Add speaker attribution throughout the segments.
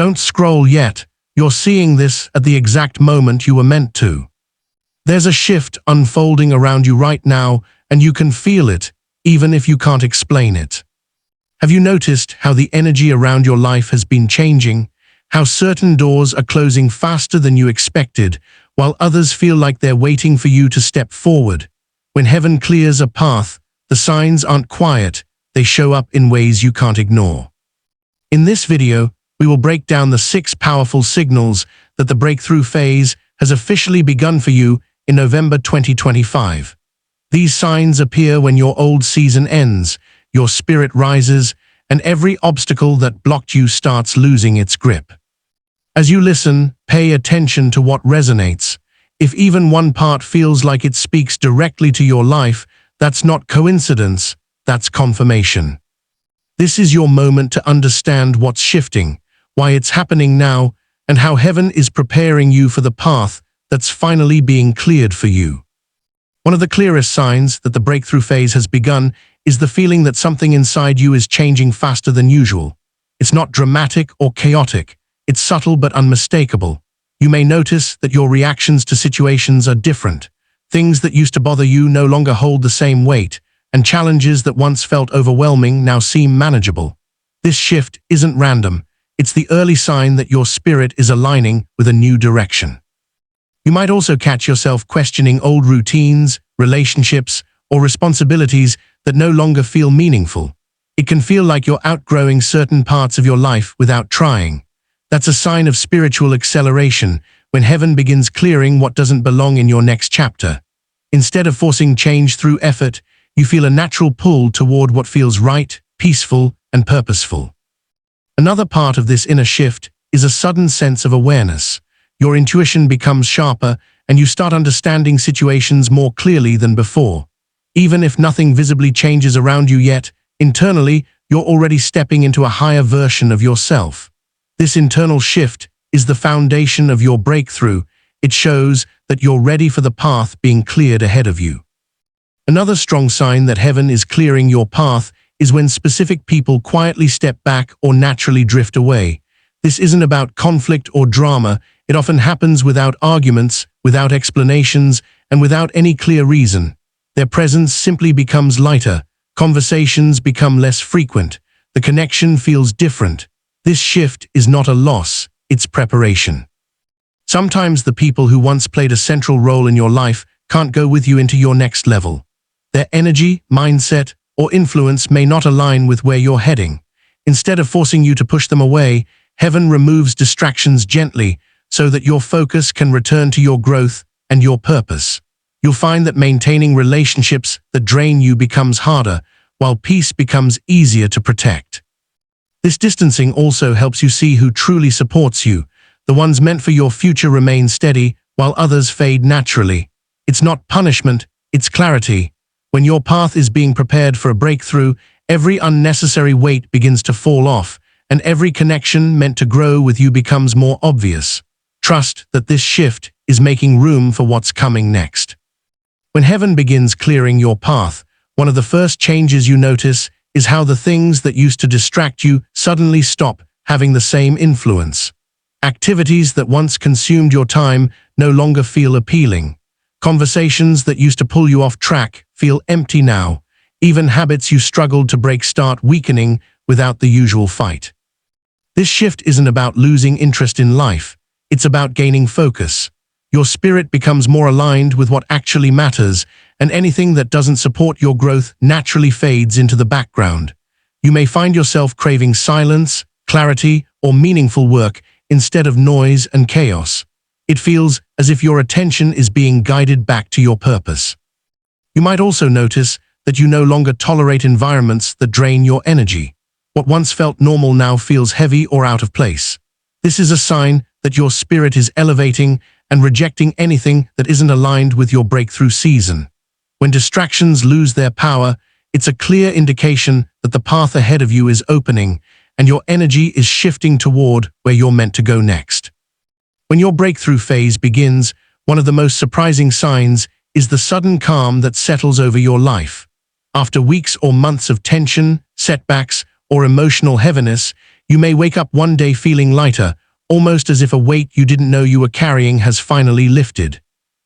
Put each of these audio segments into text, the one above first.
Speaker 1: Don't scroll yet. You're seeing this at the exact moment you were meant to. There's a shift unfolding around you right now, and you can feel it, even if you can't explain it. Have you noticed how the energy around your life has been changing? How certain doors are closing faster than you expected, while others feel like they're waiting for you to step forward? When heaven clears a path, the signs aren't quiet, they show up in ways you can't ignore. In this video, we will break down the 6 powerful signals that the breakthrough phase has officially begun for you in November 2025. These signs appear when your old season ends, your spirit rises, and every obstacle that blocked you starts losing its grip. As you listen, pay attention to what resonates. If even one part feels like it speaks directly to your life, that's not coincidence, that's confirmation. This is your moment to understand what's shifting, why it's happening now, and how heaven is preparing you for the path that's finally being cleared for you. One of the clearest signs that the breakthrough phase has begun is the feeling that something inside you is changing faster than usual. It's not dramatic or chaotic, it's subtle but unmistakable. You may notice that your reactions to situations are different. Things that used to bother you no longer hold the same weight, and challenges that once felt overwhelming now seem manageable. This shift isn't random. It's the early sign that your spirit is aligning with a new direction. You might also catch yourself questioning old routines, relationships, or responsibilities that no longer feel meaningful. It can feel like you're outgrowing certain parts of your life without trying. That's a sign of spiritual acceleration, when heaven begins clearing what doesn't belong in your next chapter. Instead of forcing change through effort, you feel a natural pull toward what feels right, peaceful, and purposeful. Another part of this inner shift is a sudden sense of awareness. Your intuition becomes sharper, and you start understanding situations more clearly than before. Even if nothing visibly changes around you yet, internally, you're already stepping into a higher version of yourself. This internal shift is the foundation of your breakthrough. It shows that you're ready for the path being cleared ahead of you. Another strong sign that heaven is clearing your path is when specific people quietly step back or naturally drift away. This isn't about conflict or drama. It often happens without arguments, without explanations, and without any clear reason. Their presence simply becomes lighter. Conversations become less frequent. The connection feels different. This shift is not a loss, it's preparation. Sometimes the people who once played a central role in your life can't go with you into your next level. Their energy, mindset, or influence may not align with where you're heading. Instead of forcing you to push them away, heaven removes distractions gently so that your focus can return to your growth and your purpose. You'll find that maintaining relationships that drain you becomes harder, while peace becomes easier to protect. This distancing also helps you see who truly supports you. The ones meant for your future remain steady, while others fade naturally. It's not punishment, it's clarity. When your path is being prepared for a breakthrough, every unnecessary weight begins to fall off, and every connection meant to grow with you becomes more obvious. Trust that this shift is making room for what's coming next. When heaven begins clearing your path, one of the first changes you notice is how the things that used to distract you suddenly stop having the same influence. Activities that once consumed your time no longer feel appealing. Conversations that used to pull you off track feel empty now. Even habits you struggled to break start weakening without the usual fight. This shift isn't about losing interest in life. It's about gaining focus. Your spirit becomes more aligned with what actually matters, and anything that doesn't support your growth naturally fades into the background. You may find yourself craving silence, clarity, or meaningful work instead of noise and chaos. It feels as if your attention is being guided back to your purpose. You might also notice that you no longer tolerate environments that drain your energy. What once felt normal now feels heavy or out of place. This is a sign that your spirit is elevating and rejecting anything that isn't aligned with your breakthrough season. When distractions lose their power, it's a clear indication that the path ahead of you is opening and your energy is shifting toward where you're meant to go next. When your breakthrough phase begins, one of the most surprising signs is the sudden calm that settles over your life. After weeks or months of tension, setbacks, or emotional heaviness, You may wake up one day feeling lighter, almost as if a weight you didn't know you were carrying has finally lifted.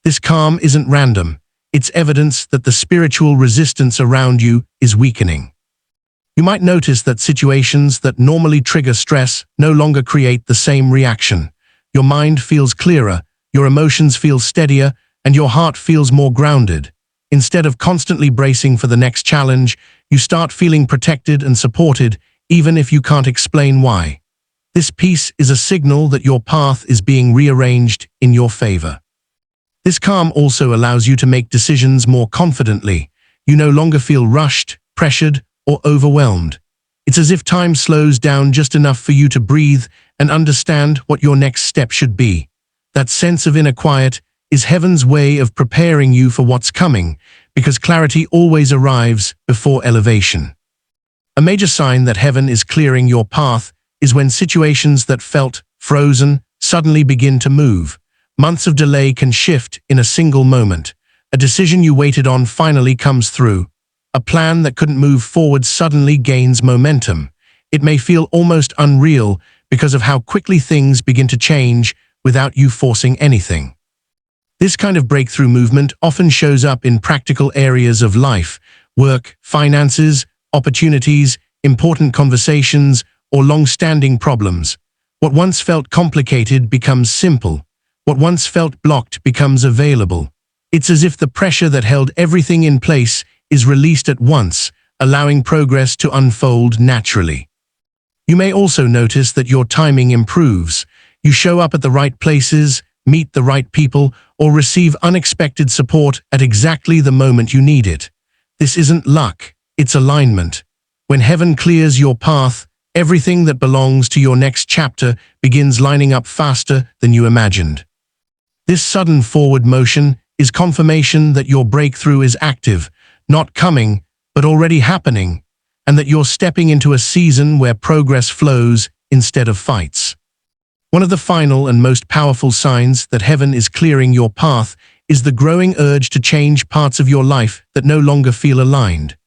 Speaker 1: This calm isn't random. It's evidence that the spiritual resistance around you is weakening. You might notice that situations that normally trigger stress no longer create the same reaction. Your mind feels clearer, your emotions feel steadier, and your heart feels more grounded. Instead of constantly bracing for the next challenge, you start feeling protected and supported, even if you can't explain why. This peace is a signal that your path is being rearranged in your favor. This calm also allows you to make decisions more confidently. You no longer feel rushed, pressured, or overwhelmed. It's as if time slows down just enough for you to breathe and understand what your next step should be. That sense of inner quiet is heaven's way of preparing you for what's coming, because clarity always arrives before elevation. A major sign that heaven is clearing your path is when situations that felt frozen suddenly begin to move. Months of delay can shift in a single moment. A decision you waited on finally comes through. A plan that couldn't move forward suddenly gains momentum. It may feel almost unreal because of how quickly things begin to change without you forcing anything. This kind of breakthrough movement often shows up in practical areas of life: work, finances, opportunities, important conversations, or long-standing problems. What once felt complicated becomes simple. What once felt blocked becomes available. It's as if the pressure that held everything in place is released at once, allowing progress to unfold naturally. You may also notice that your timing improves. You show up at the right places, meet the right people, or receive unexpected support at exactly the moment you need it. This isn't luck, it's alignment. When heaven clears your path, everything that belongs to your next chapter begins lining up faster than you imagined. This sudden forward motion is confirmation that your breakthrough is active, not coming, but already happening, and that you're stepping into a season where progress flows instead of fights. One of the final and most powerful signs that heaven is clearing your path is the growing urge to change parts of your life that no longer feel aligned.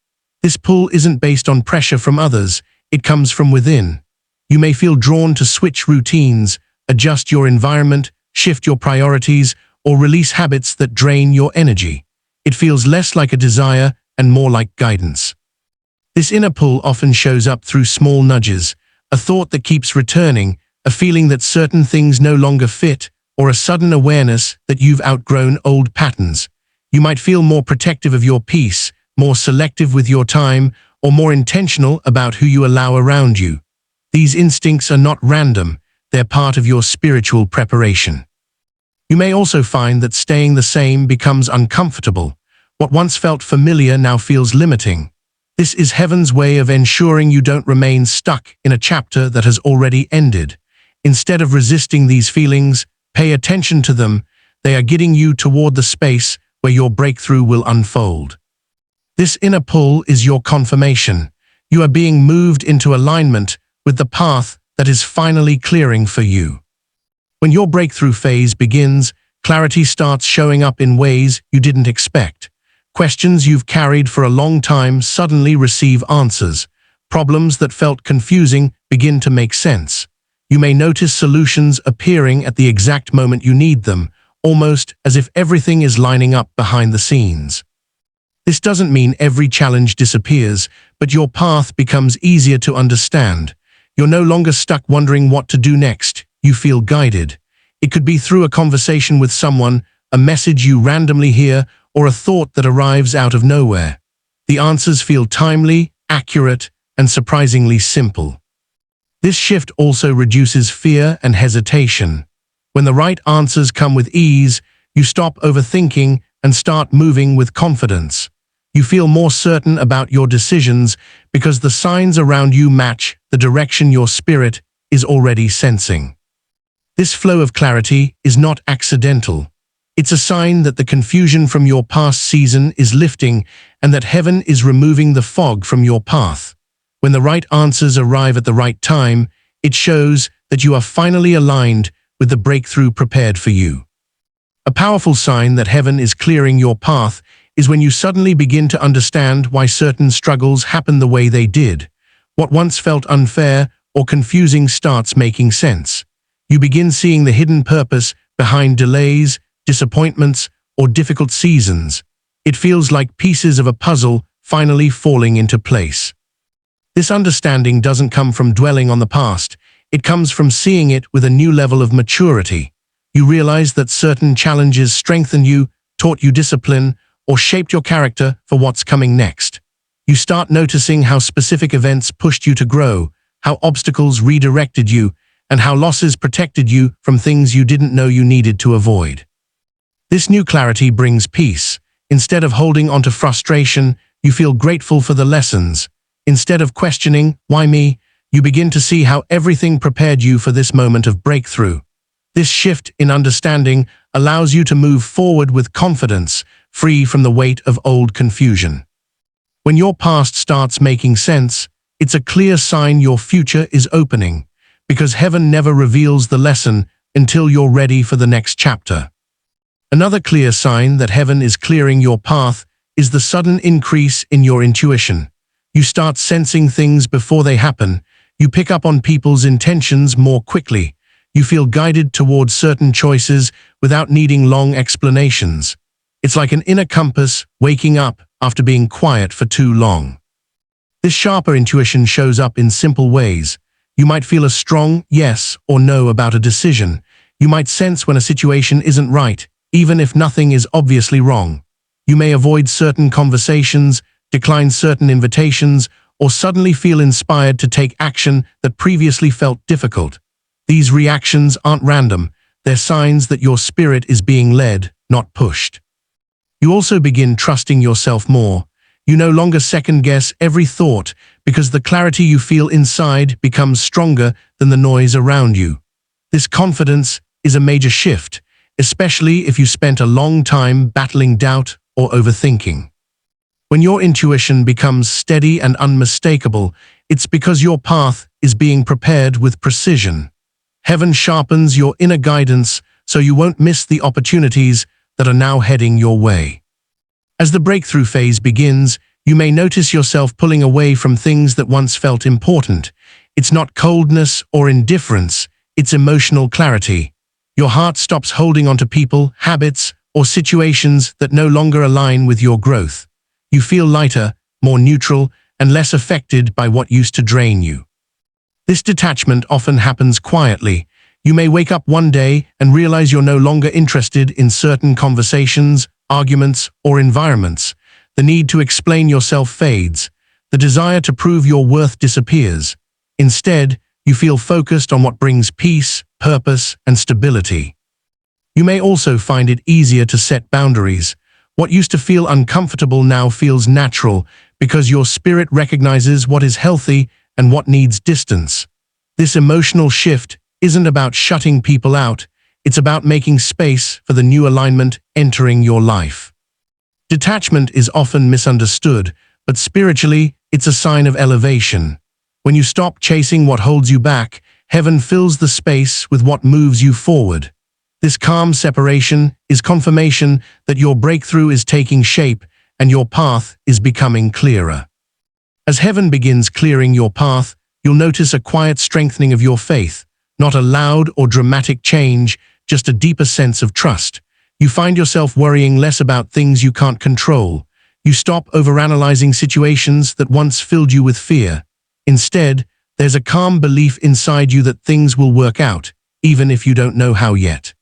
Speaker 1: This pull isn't based on pressure from others, it comes from within. You may feel drawn to switch routines, adjust your environment, shift your priorities, or release habits that drain your energy. It feels less like a desire and more like guidance. This inner pull often shows up through small nudges, a thought that keeps returning, a feeling that certain things no longer fit, or a sudden awareness that you've outgrown old patterns. You might feel more protective of your peace, more selective with your time, or more intentional about who you allow around you. These instincts are not random, they're part of your spiritual preparation. You may also find that staying the same becomes uncomfortable. What once felt familiar now feels limiting. This is heaven's way of ensuring you don't remain stuck in a chapter that has already ended. Instead of resisting these feelings, pay attention to them. They are getting you toward the space where your breakthrough will unfold. This inner pull is your confirmation. You are being moved into alignment with the path that is finally clearing for you. When your breakthrough phase begins, clarity starts showing up in ways you didn't expect. Questions you've carried for a long time suddenly receive answers. Problems that felt confusing begin to make sense. You may notice solutions appearing at the exact moment you need them, almost as if everything is lining up behind the scenes. This doesn't mean every challenge disappears, but your path becomes easier to understand. You're no longer stuck wondering what to do next. You feel guided. It could be through a conversation with someone, a message you randomly hear, or a thought that arrives out of nowhere. The answers feel timely, accurate, and surprisingly simple. This shift also reduces fear and hesitation. When the right answers come with ease, you stop overthinking and start moving with confidence. You feel more certain about your decisions because the signs around you match the direction your spirit is already sensing. This flow of clarity is not accidental. It's a sign that the confusion from your past season is lifting and that heaven is removing the fog from your path. When the right answers arrive at the right time, it shows that you are finally aligned with the breakthrough prepared for you. A powerful sign that heaven is clearing your path is when you suddenly begin to understand why certain struggles happen the way they did. What once felt unfair or confusing starts making sense. You begin seeing the hidden purpose behind delays, disappointments, or difficult seasons. It feels like pieces of a puzzle finally falling into place. This understanding doesn't come from dwelling on the past. It comes from seeing it with a new level of maturity. You realize that certain challenges strengthened you, taught you discipline, or shaped your character for what's coming next. You start noticing how specific events pushed you to grow, how obstacles redirected you, and how losses protected you from things you didn't know you needed to avoid. This new clarity brings peace. Instead of holding onto frustration, you feel grateful for the lessons. Instead of questioning, "Why me?" you begin to see how everything prepared you for this moment of breakthrough. This shift in understanding allows you to move forward with confidence, free from the weight of old confusion. When your past starts making sense, it's a clear sign your future is opening, because heaven never reveals the lesson until you're ready for the next chapter. Another clear sign that heaven is clearing your path is the sudden increase in your intuition. You start sensing things before they happen. You pick up on people's intentions more quickly. You feel guided towards certain choices without needing long explanations. It's like an inner compass waking up after being quiet for too long. This sharper intuition shows up in simple ways. You might feel a strong yes or no about a decision. You might sense when a situation isn't right, even if nothing is obviously wrong. You may avoid certain conversations, decline certain invitations, or suddenly feel inspired to take action that previously felt difficult. These reactions aren't random. They're signs that your spirit is being led, not pushed. You also begin trusting yourself more. You no longer second-guess every thought because the clarity you feel inside becomes stronger than the noise around you. This confidence is a major shift, especially if you spent a long time battling doubt or overthinking. When your intuition becomes steady and unmistakable, it's because your path is being prepared with precision. Heaven sharpens your inner guidance so you won't miss the opportunities that are now heading your way. As the breakthrough phase begins, you may notice yourself pulling away from things that once felt important. It's not coldness or indifference, it's emotional clarity. Your heart stops holding onto people, habits, or situations that no longer align with your growth. You feel lighter, more neutral, and less affected by what used to drain you. This detachment often happens quietly. You may wake up one day and realize you're no longer interested in certain conversations, arguments, or environments. The need to explain yourself fades. The desire to prove your worth disappears. Instead, you feel focused on what brings peace, purpose, and stability. You may also find it easier to set boundaries. What used to feel uncomfortable now feels natural because your spirit recognizes what is healthy and what needs distance. This emotional shift isn't about shutting people out, it's about making space for the new alignment entering your life. Detachment is often misunderstood, but spiritually, it's a sign of elevation. When you stop chasing what holds you back, heaven fills the space with what moves you forward. This calm separation is confirmation that your breakthrough is taking shape and your path is becoming clearer. As heaven begins clearing your path, you'll notice a quiet strengthening of your faith, not a loud or dramatic change, just a deeper sense of trust. You find yourself worrying less about things you can't control. You stop overanalyzing situations that once filled you with fear. Instead, there's a calm belief inside you that things will work out, even if you don't know how yet.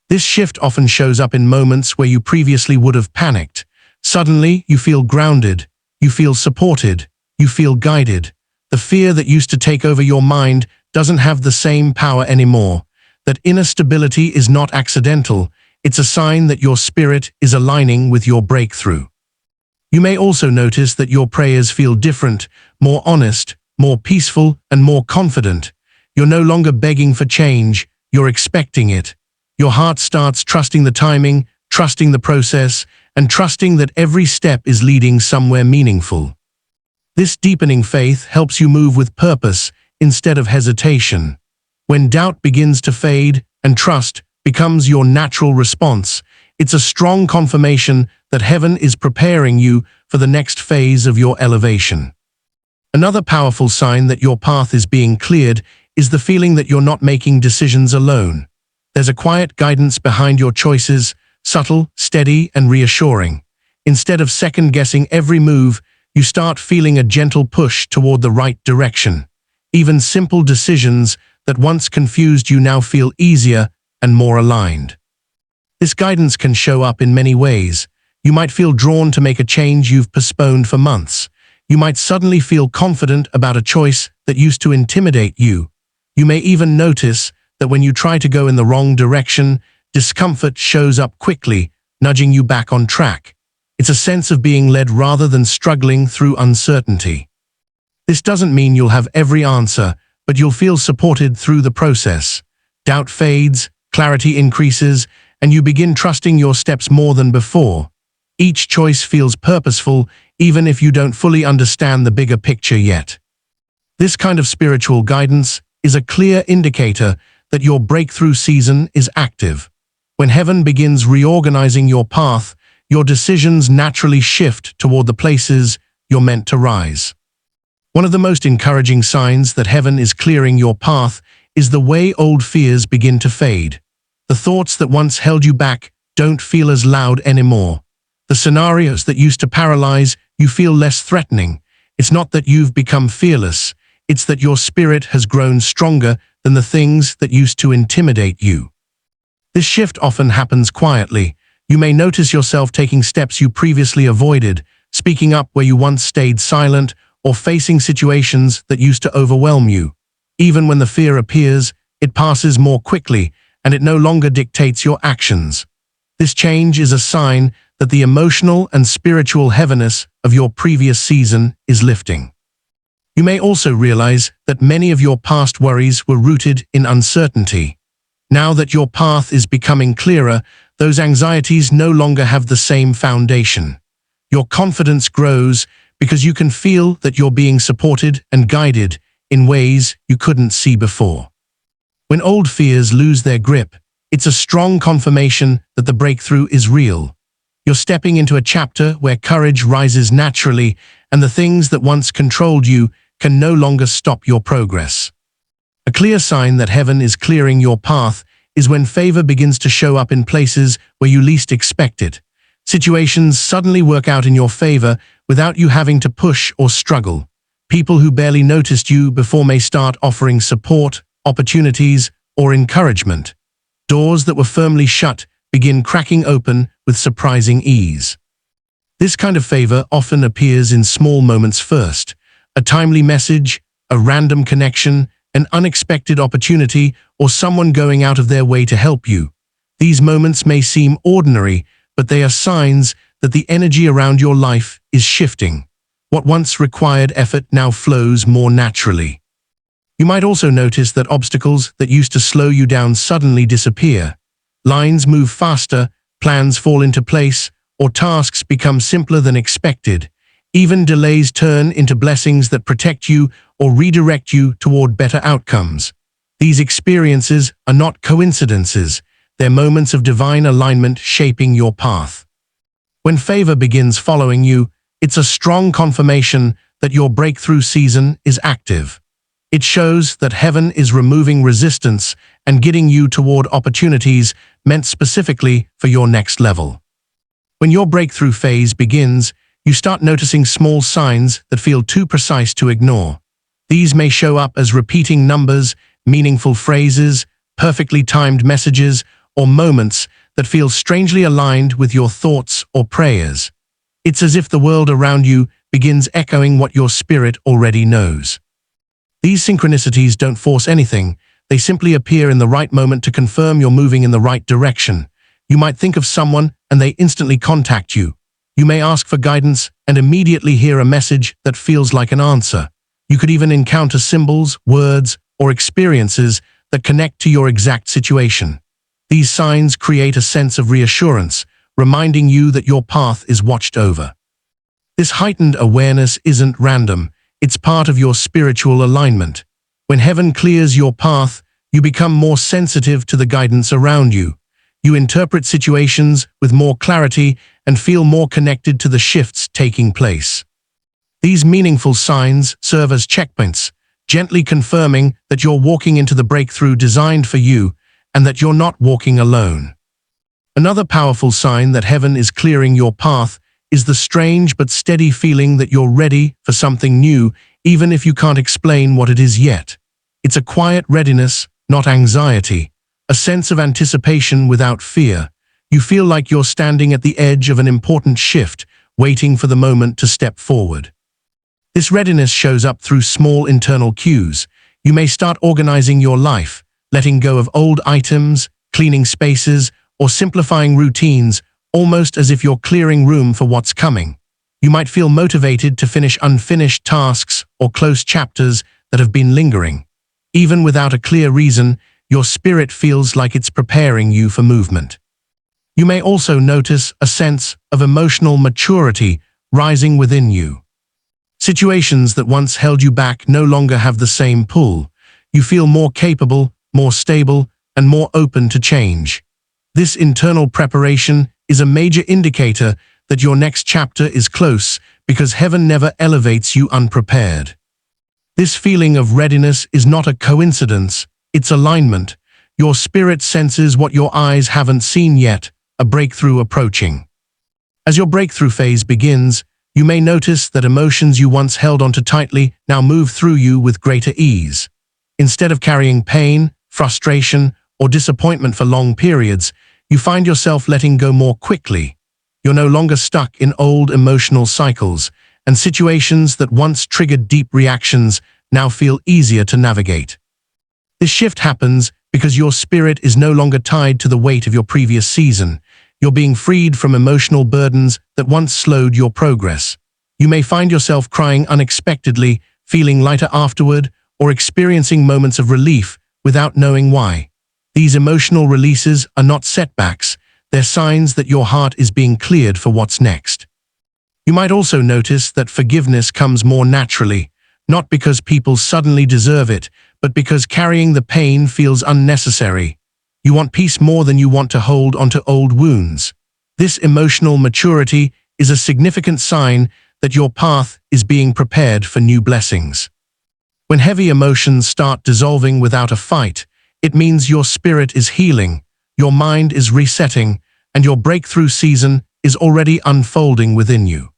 Speaker 1: This shift often shows up in moments where you previously would have panicked. Suddenly, you feel grounded, you feel supported, you feel guided. The fear that used to take over your mind doesn't have the same power anymore. That inner stability is not accidental. It's a sign that your spirit is aligning with your breakthrough. You may also notice that your prayers feel different, more honest, more peaceful, and more confident. You're no longer begging for change, you're expecting it. Your heart starts trusting the timing, trusting the process, and trusting that every step is leading somewhere meaningful. This deepening faith helps you move with purpose instead of hesitation. When doubt begins to fade and trust becomes your natural response, it's a strong confirmation that heaven is preparing you for the next phase of your elevation. Another powerful sign that your path is being cleared is the feeling that you're not making decisions alone. There's a quiet guidance behind your choices, subtle, steady, and reassuring. Instead of second-guessing every move, you start feeling a gentle push toward the right direction. Even simple decisions that once confused you now feel easier and more aligned. This guidance can show up in many ways. You might feel drawn to make a change you've postponed for months. You might suddenly feel confident about a choice that used to intimidate you. You may even notice that when you try to go in the wrong direction, discomfort shows up quickly, nudging you back on track. It's a sense of being led rather than struggling through uncertainty. This doesn't mean you'll have every answer, but you'll feel supported through the process. Doubt fades, clarity increases, and you begin trusting your steps more than before. Each choice feels purposeful, even if you don't fully understand the bigger picture yet. This kind of spiritual guidance is a clear indicator that your breakthrough season is active. When heaven begins reorganizing your path, your decisions naturally shift toward the places you're meant to rise. One of the most encouraging signs that heaven is clearing your path is the way old fears begin to fade. The thoughts that once held you back don't feel as loud anymore. The scenarios that used to paralyze you feel less threatening. It's not that you've become fearless, it's that your spirit has grown stronger than the things that used to intimidate you. This shift often happens quietly. You may notice yourself taking steps you previously avoided, speaking up where you once stayed silent, or facing situations that used to overwhelm you. Even when the fear appears, it passes more quickly, and it no longer dictates your actions. This change is a sign that the emotional and spiritual heaviness of your previous season is lifting. You may also realize that many of your past worries were rooted in uncertainty. Now that your path is becoming clearer, those anxieties no longer have the same foundation. Your confidence grows because you can feel that you're being supported and guided in ways you couldn't see before. When old fears lose their grip, it's a strong confirmation that the breakthrough is real. You're stepping into a chapter where courage rises naturally, and the things that once controlled you can no longer stop your progress. A clear sign that heaven is clearing your path is when favor begins to show up in places where you least expect it. Situations suddenly work out in your favor without you having to push or struggle. People who barely noticed you before may start offering support, opportunities, or encouragement. Doors that were firmly shut begin cracking open with surprising ease. This kind of favor often appears in small moments first. A timely message, a random connection, an unexpected opportunity, or someone going out of their way to help you. These moments may seem ordinary, but they are signs that the energy around your life is shifting. What once required effort now flows more naturally. You might also notice that obstacles that used to slow you down suddenly disappear. Lines move faster, plans fall into place, or tasks become simpler than expected. Even delays turn into blessings that protect you or redirect you toward better outcomes. These experiences are not coincidences, they're moments of divine alignment shaping your path. When favor begins following you, it's a strong confirmation that your breakthrough season is active. It shows that heaven is removing resistance and getting you toward opportunities meant specifically for your next level. When your breakthrough phase begins, you start noticing small signs that feel too precise to ignore. These may show up as repeating numbers, meaningful phrases, perfectly timed messages, or moments that feel strangely aligned with your thoughts or prayers. It's as if the world around you begins echoing what your spirit already knows. These synchronicities don't force anything, they simply appear in the right moment to confirm you're moving in the right direction. You might think of someone and they instantly contact you. You may ask for guidance and immediately hear a message that feels like an answer. You could even encounter symbols, words, or experiences that connect to your exact situation. These signs create a sense of reassurance, reminding you that your path is watched over. This heightened awareness isn't random, it's part of your spiritual alignment. When heaven clears your path, you become more sensitive to the guidance around you. You interpret situations with more clarity and feel more connected to the shifts taking place. These meaningful signs serve as checkpoints, gently confirming that you're walking into the breakthrough designed for you and that you're not walking alone. Another powerful sign that heaven is clearing your path is the strange but steady feeling that you're ready for something new, even if you can't explain what it is yet. It's a quiet readiness, not anxiety, a sense of anticipation without fear. You feel like you're standing at the edge of an important shift, waiting for the moment to step forward. This readiness shows up through small internal cues. You may start organizing your life, letting go of old items, cleaning spaces, or simplifying routines, almost as if you're clearing room for what's coming. You might feel motivated to finish unfinished tasks or close chapters that have been lingering. Even without a clear reason, your spirit feels like it's preparing you for movement. You may also notice a sense of emotional maturity rising within you. Situations that once held you back no longer have the same pull. You feel more capable, more stable, and more open to change. This internal preparation is a major indicator that your next chapter is close, because heaven never elevates you unprepared. This feeling of readiness is not a coincidence, it's alignment. Your spirit senses what your eyes haven't seen yet, a breakthrough approaching. As your breakthrough phase begins, you may notice that emotions you once held onto tightly now move through you with greater ease. Instead of carrying pain, frustration, or disappointment for long periods, you find yourself letting go more quickly. You're no longer stuck in old emotional cycles, and situations that once triggered deep reactions now feel easier to navigate. This shift happens because your spirit is no longer tied to the weight of your previous season. You're being freed from emotional burdens that once slowed your progress. You may find yourself crying unexpectedly, feeling lighter afterward, or experiencing moments of relief without knowing why. These emotional releases are not setbacks, they're signs that your heart is being cleared for what's next. You might also notice that forgiveness comes more naturally, not because people suddenly deserve it, but because carrying the pain feels unnecessary. You want peace more than you want to hold onto old wounds. This emotional maturity is a significant sign that your path is being prepared for new blessings. When heavy emotions start dissolving without a fight, it means your spirit is healing, your mind is resetting, and your breakthrough season is already unfolding within you.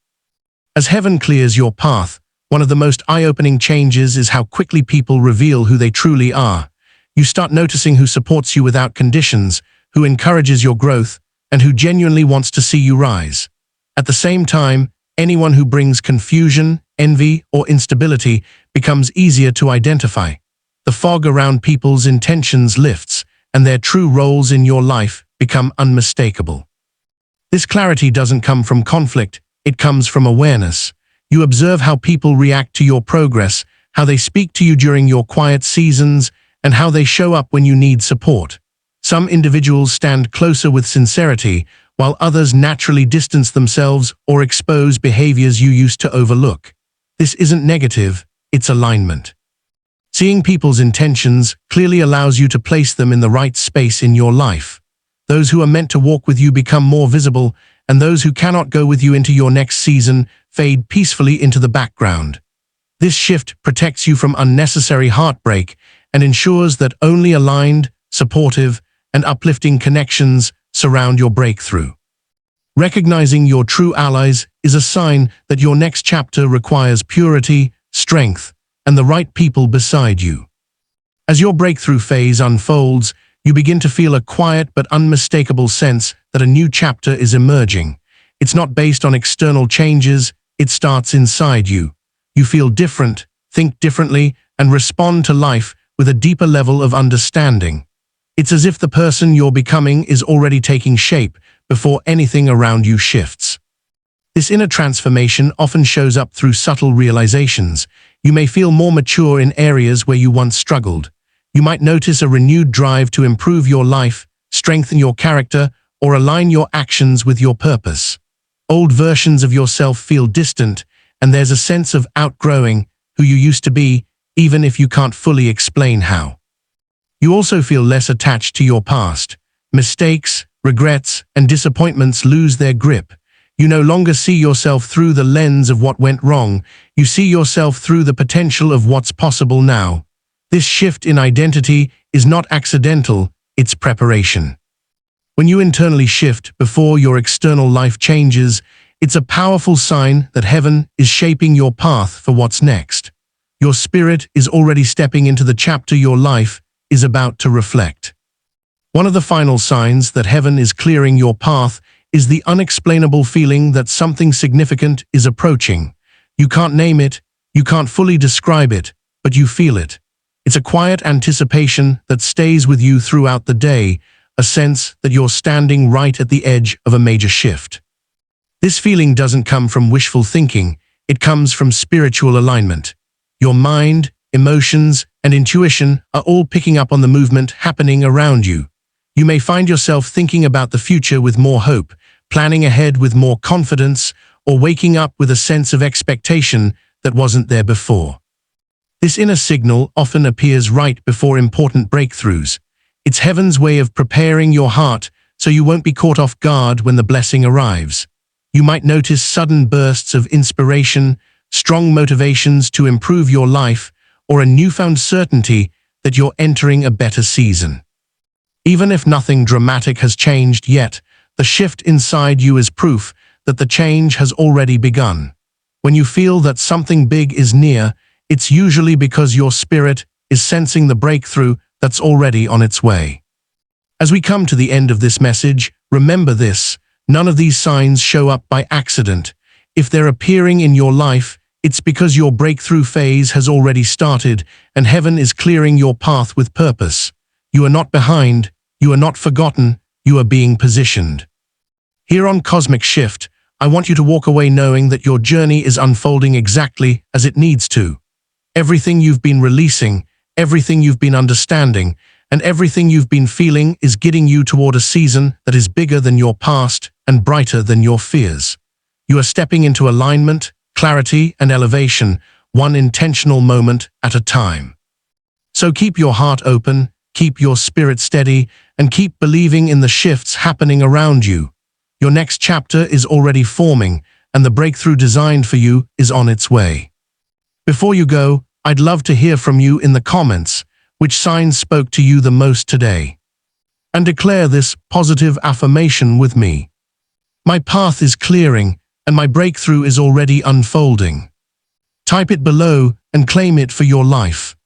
Speaker 1: As heaven clears your path, one of the most eye-opening changes is how quickly people reveal who they truly are. You start noticing who supports you without conditions, who encourages your growth, and who genuinely wants to see you rise. At the same time, anyone who brings confusion, envy, or instability becomes easier to identify. The fog around people's intentions lifts, and their true roles in your life become unmistakable. This clarity doesn't come from conflict, it comes from awareness. You observe how people react to your progress, how they speak to you during your quiet seasons, and how they show up when you need support. Some individuals stand closer with sincerity, while others naturally distance themselves or expose behaviors you used to overlook. This isn't negative, it's alignment. Seeing people's intentions clearly allows you to place them in the right space in your life. Those who are meant to walk with you become more visible, and those who cannot go with you into your next season fade peacefully into the background. This shift protects you from unnecessary heartbreak and ensures that only aligned, supportive, and uplifting connections surround your breakthrough. Recognizing your true allies is a sign that your next chapter requires purity, strength, and the right people beside you. As your breakthrough phase unfolds, you begin to feel a quiet but unmistakable sense that a new chapter is emerging. It's not based on external changes, it starts inside you. You feel different, think differently, and respond to life with a deeper level of understanding. It's as if the person you're becoming is already taking shape before anything around you shifts. This inner transformation often shows up through subtle realizations. You may feel more mature in areas where you once struggled. You might notice a renewed drive to improve your life, strengthen your character, or align your actions with your purpose. Old versions of yourself feel distant, and there's a sense of outgrowing who you used to be, even if you can't fully explain how. You also feel less attached to your past. Mistakes, regrets, and disappointments lose their grip. You no longer see yourself through the lens of what went wrong. You see yourself through the potential of what's possible now. This shift in identity is not accidental, it's preparation. When you internally shift before your external life changes, it's a powerful sign that heaven is shaping your path for what's next. Your spirit is already stepping into the chapter your life is about to reflect. One of the final signs that heaven is clearing your path is the unexplainable feeling that something significant is approaching. You can't name it, you can't fully describe it, but you feel it. It's a quiet anticipation that stays with you throughout the day, a sense that you're standing right at the edge of a major shift. This feeling doesn't come from wishful thinking, it comes from spiritual alignment. Your mind, emotions, and intuition are all picking up on the movement happening around you. You may find yourself thinking about the future with more hope, planning ahead with more confidence, or waking up with a sense of expectation that wasn't there before. This inner signal often appears right before important breakthroughs. It's heaven's way of preparing your heart so you won't be caught off guard when the blessing arrives. You might notice sudden bursts of inspiration, strong motivations to improve your life, or a newfound certainty that you're entering a better season. Even if nothing dramatic has changed yet, the shift inside you is proof that the change has already begun. When you feel that something big is near, it's usually because your spirit is sensing the breakthrough that's already on its way. As we come to the end of this message, remember this: none of these signs show up by accident. If they're appearing in your life, it's because your breakthrough phase has already started and heaven is clearing your path with purpose. You are not behind, you are not forgotten, you are being positioned. Here on Cosmic Shift, I want you to walk away knowing that your journey is unfolding exactly as it needs to. Everything you've been releasing, everything you've been understanding, and everything you've been feeling is getting you toward a season that is bigger than your past and brighter than your fears. You are stepping into alignment, clarity, and elevation, one intentional moment at a time. So keep your heart open, keep your spirit steady, and keep believing in the shifts happening around you. Your next chapter is already forming, and the breakthrough designed for you is on its way. Before you go, I'd love to hear from you in the comments which signs spoke to you the most today. And declare this positive affirmation with me. My path is clearing, and my breakthrough is already unfolding. Type it below and claim it for your life.